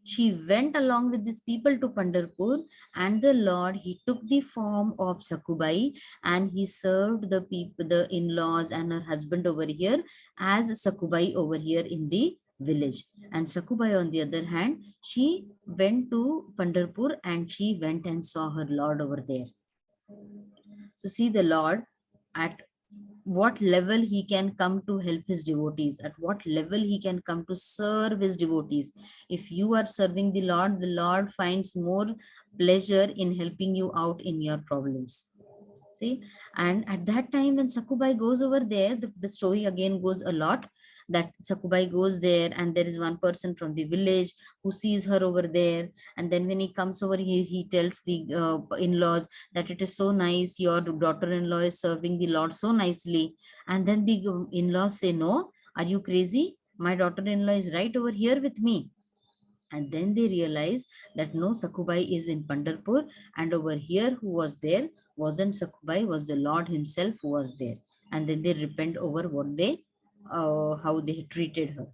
She went along with these people to Pandharpur, and the Lord, he took the form of Sakubai, and he served the people, the in-laws and her husband over here as Sakubai over here in the village. And Sakubai, on the other hand, she went to Pandharpur and she went and saw her Lord over there. So see the Lord, at what level he can come to help his devotees, at what level he can come to serve his devotees. If you are serving the Lord finds more pleasure in helping you out in your problems. See, and at that time when Sakubai goes over there, the story again goes a lot, that Sakubai goes there, and there is one person from the village who sees her over there. And then when he comes over, he tells the in-laws that it is so nice, your daughter-in-law is serving the Lord so nicely. And then the in-laws say, no, are you crazy? My daughter-in-law is right over here with me. And then they realize that no, Sakubai is in Pandharpur, and over here who was there wasn't Sakubai, was the Lord himself who was there. And then they repent over how they treated her.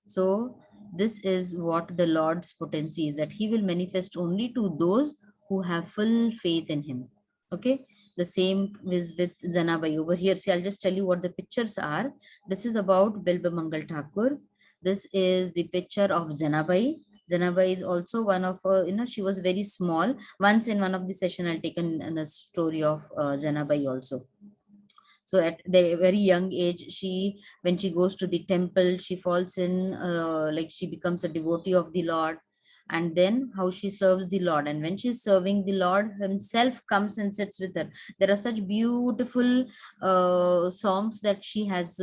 So this is what the Lord's potency is, that he will manifest only to those who have full faith in him. Okay. The same is with Janabai over here. See, I'll just tell you what the pictures are. This is about Bilba Mangal Thakur. This is the picture of Janabai. Janabai is also one of, she was very small. Once in one of the session, I'll take a story of Janabai also. So at the very young age, when she goes to the temple, she falls in, like she becomes a devotee of the Lord. And then how she serves the Lord, and when she's serving, the Lord himself comes and sits with her. There are such beautiful songs that she has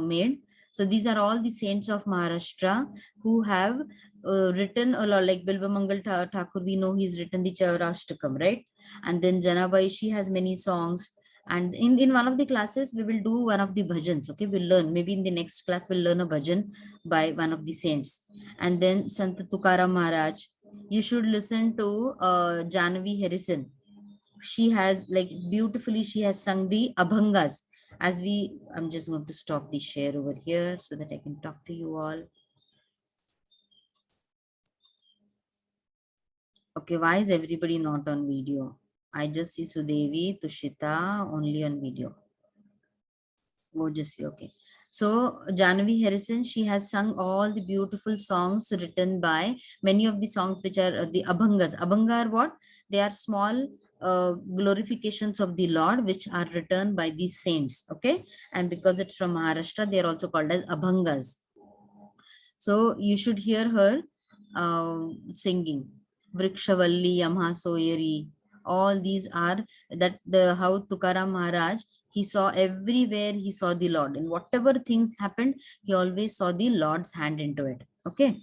made. So these are all the saints of Maharashtra who have written a lot. Like Bilba Mangal Thakur, we know he's written the Chaurashtakam, right? And then Janabai, she has many songs. And in one of the classes, we will do one of the bhajans. Okay, we'll learn. Maybe in the next class, we'll learn a bhajan by one of the saints. And then Sant Tukaram Maharaj. You should listen to Janavi Harrison. She has, like, beautifully, she has sung the Abhangas. I'm just going to stop the share over here so that I can talk to you all. Okay, why is everybody not on video? I just see Sudevi, Tushita only on video. Gorgeously, okay. So Janavi Harrison, she has sung all the beautiful songs written by many of the songs which are the Abhangas. Abhanga are what? They are small glorifications of the Lord which are written by the saints. Okay, and because it's from Maharashtra, they are also called as Abhangas. So you should hear her singing. Vrikshavalli, Yamha Soyeri. All these are how Tukaram Maharaj, he saw everywhere, he saw the Lord. And whatever things happened, he always saw the Lord's hand into it. Okay.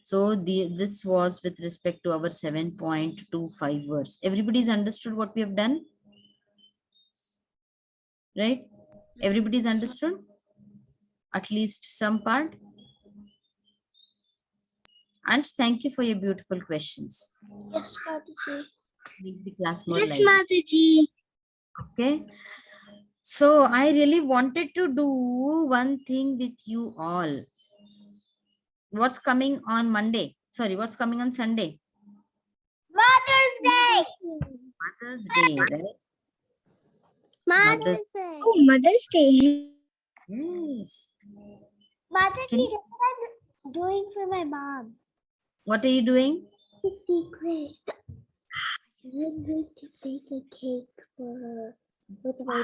So this was with respect to our 7.25 verse. Everybody's understood what we have done? Right? Everybody's understood? At least some part? Ansh, thank you for your beautiful questions. Yes, Mataji. Make the class more Yes, lively. Mataji. Okay. So I really wanted to do one thing with you all. What's coming on Monday? Sorry, what's coming on Sunday? Mother's Day. Mother's Day, right? Mother's Day. Oh, Mother's Day. Yes. Mother's Can Day. you- What I'm doing for my mom. What are you doing? The secret. I'm going to bake a cake for her with my.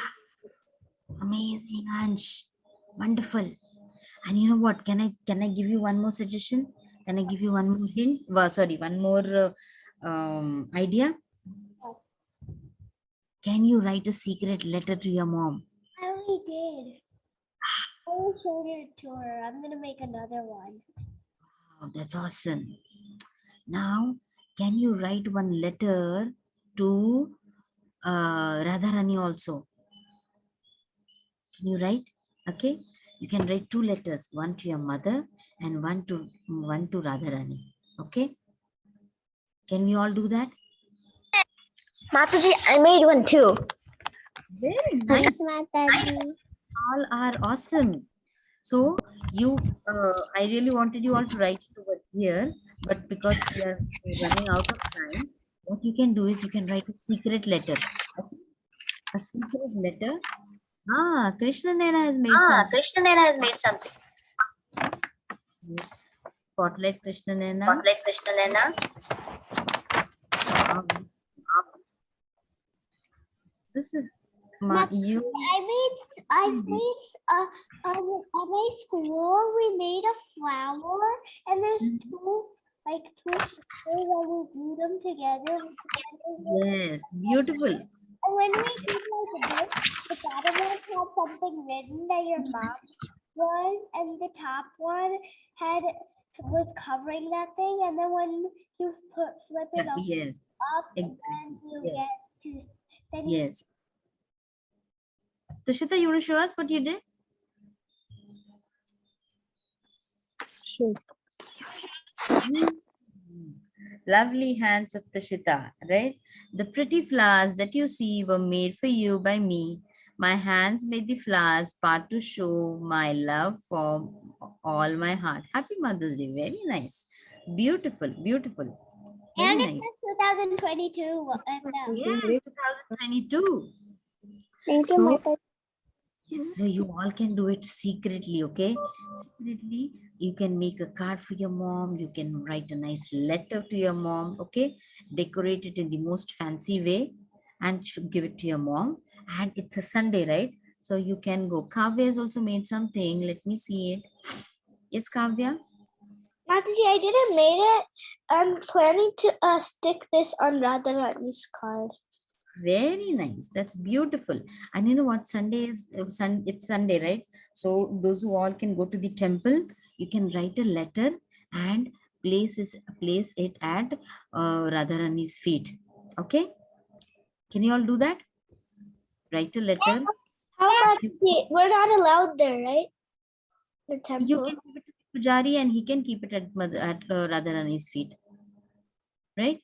Amazing, Ansh. Wonderful. And you know what? Can I give you one more suggestion? Can I give you one more hint? Well, sorry, one more idea? Can you write a secret letter to your mom? I already did. I already showed it to her. I'm gonna make another one. Oh, that's awesome. Now, can you write one letter to Radharani also? Can you write? Okay. You can write 2 letters, one to your mother and one to Radharani. Okay. Can we all do that? Mataji, I made one too. Very nice. Mataji. All are awesome. So I really wanted you all to write it over here, but because we are running out of time, what you can do is you can write a secret letter. Okay? A secret letter. Krishna Nena has made something. Krishna Nena has made something. Spotlight Krishna Nena. Spotlight Krishna Nena. This is my you. I made at my school we made a flower and there's two pieces and we glue them together. Yes, beautiful. And when we did like this, the bottom one had something written that your mom was, and the top one was covering that thing, and then when you flip it up, Yes, and then you yes, get to then you yes. Tushita, you want to show us what you did? Sure. Lovely hands of Tushita, right? The pretty flowers that you see were made for you by me. My hands made the flowers part to show my love for all my heart. Happy Mother's Day. Very nice. Beautiful, beautiful. Very and nice. it's 2022. Yes, 2022. Thank you, So, Mata. yes, so you all can do it secretly, okay? Secretly, you can make a card for your mom. You can write a nice letter to your mom, okay? Decorate it in the most fancy way and give it to your mom. And it's a Sunday, right? So you can go. Kavya has also made something. Let me see it. Yes, Kavya? Mataji, I didn't made it. I'm planning to stick this on Radharani's card. Very nice. That's beautiful. And you know what? Sunday is it's Sunday, right? So those who all can go to the temple, you can write a letter and place it at Radharani's feet. Okay? Can you all do that? Write a letter. How much? We're not allowed there, right? The temple. You can give it to the pujari and he can keep it at Radharani's feet. Right?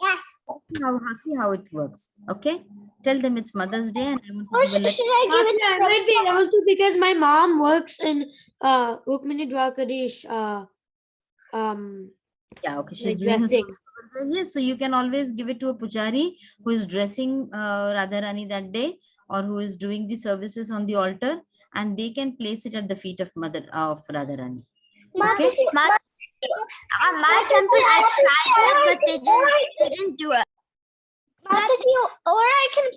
Yes. See how it works. Okay? Tell them it's Mother's Day and I want Or to give a should letter. I give it I might be able to because my mom works in Rukmini Dwarkadish. Yeah, okay. She's Like doing her dressing. service over there. Yes, so you can always give it to a pujari who is dressing Radharani that day or who is doing the services on the altar, and they can place it at the feet of Mother of Radharani. Okay. My temple, I tried it, but they didn't do it. Mataji, or I can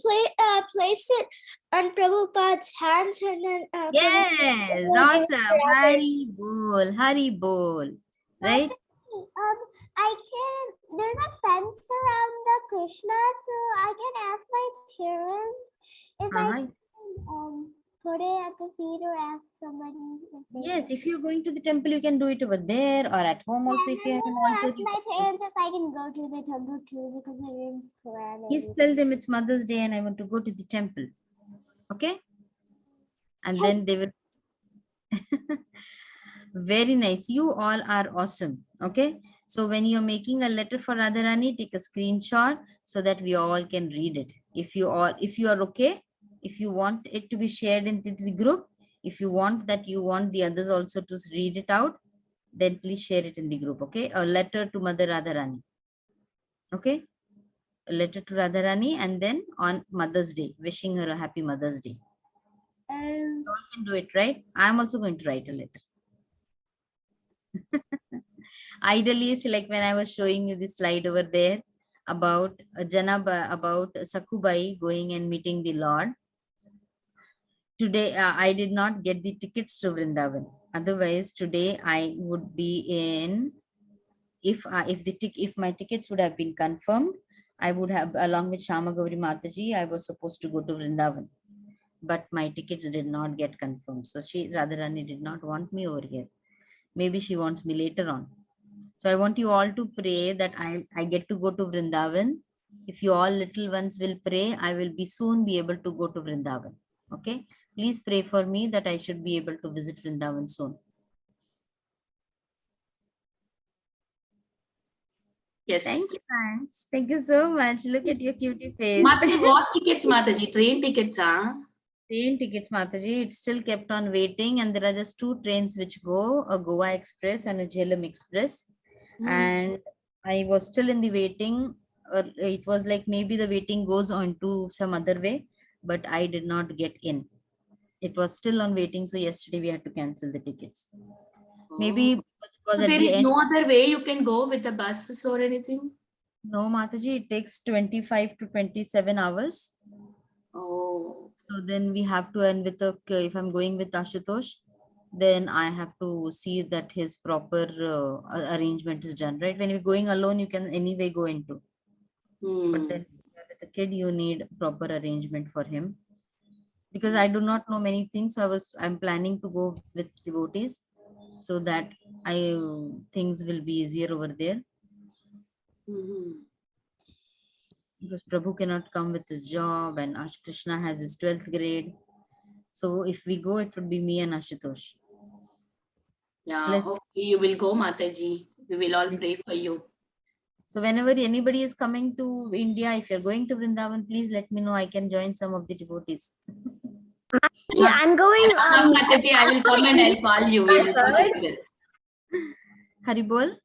place it on Prabhupada's hands and then Yes, awesome. Hari bol, Hari bol. Right? I can. There's a fence around the Krishna, so I can ask my parents if I can put it at the feet or ask somebody. Yes, if you're going to the temple, you can do it over there or at home also. If you have an altar, Ask my parents if I can go to the temple too because I didn't plan it. please tell them it's Mother's Day and I want to go to the temple. Okay? And then they will. Very nice. You all are awesome. Okay. So when you're making a letter for Radharani, take a screenshot so that we all can read it. If you are okay, if you want it to be shared into the group, if you want the others also to read it out, then please share it in the group. Okay. A letter to Mother Radharani. Okay. A letter to Radharani, and then on Mother's Day, wishing her a happy Mother's Day. You all can do it, right? I'm also going to write a letter. Ideally, see, like when I was showing you the slide over there about about Sakubai going and meeting the Lord. Today, I did not get the tickets to Vrindavan. Otherwise, today I would be in. If my tickets would have been confirmed, I would have, along with Shama Gauri Mataji, I was supposed to go to Vrindavan. But my tickets did not get confirmed. So Radharani did not want me over here. Maybe she wants me later on. So I want you all to pray that I get to go to Vrindavan. If you all little ones will pray, I will soon be able to go to Vrindavan. Okay. Please pray for me that I should be able to visit Vrindavan soon. Yes. Thank you, thanks. Thank you so much. Look at your cutie face. Mataji, what tickets, Mataji? Train tickets, huh? Train tickets, Mataji. It still kept on waiting, and there are just 2 trains which go, a Goa Express and a Jhelum Express. And I was still in the waiting. It was like maybe the waiting goes on to some other way, but I did not get in. It was still on waiting. So yesterday we had to cancel the tickets. Maybe because it was So at there the is end. no other way you can go with the buses or anything? No, Mataji, it takes 25 to 27 hours. Oh. So then we have to end with if I'm going with Ashutosh, then I have to see that his proper arrangement is done, right? When you're going alone, you can anyway go into. But then with the kid, you need proper arrangement for him. Because I do not know many things, so I'm planning to go with devotees so that things will be easier over there. Because Prabhu cannot come with his job, and Krishna has his 12th grade. So if we go, it would be me and Ashutosh. Yeah, hopefully you will go, Mataji. We will all pray for you. So whenever anybody is coming to India, if you're going to Vrindavan, please let me know. I can join some of the devotees. Yeah, I'm going. Mataji, I will come and I'll call you. We will go together. Haribol?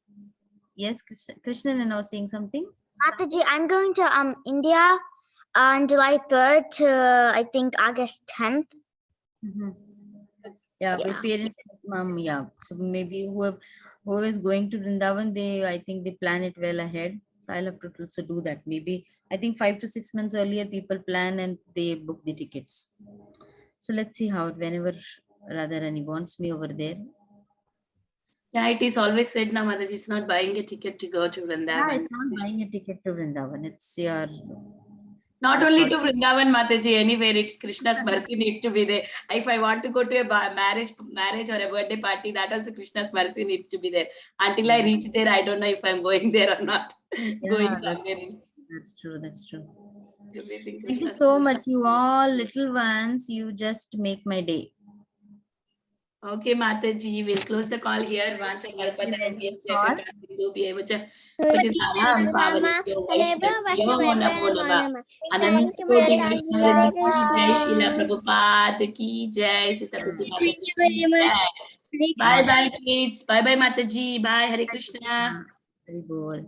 Yes, Krishnan, and I was saying something. Mataji, I'm going to India on July 3rd to I think August 10th. Yeah, my parents, yeah. So maybe whoever is going to Vrindavan, I think they plan it well ahead. So I'll have to also do that. Maybe I think 5 to 6 months earlier, people plan and they book the tickets. So let's see how whenever Radharani wants me over there. Yeah, it is always said now, Mataji, it's not buying a ticket to go to Vrindavan. Yeah, it's not buying a ticket to Vrindavan. It's your... Not only to Vrindavan, Mataji, anywhere, it's Krishna's mercy needs to be there. If I want to go to a marriage or a birthday party, that also Krishna's mercy needs to be there. Until I reach there, I don't know if I'm going there or not. Yeah, that's true. That's true. Thank you so much, you all little ones. You just make my day. Okay, Mataji, we'll close the call here. Prabhupada ki jai, Sita Priti Mataji ki jai. Bye bye, kids. Bye bye, Mataji. Bye, Hare Krishna. Hari Bol.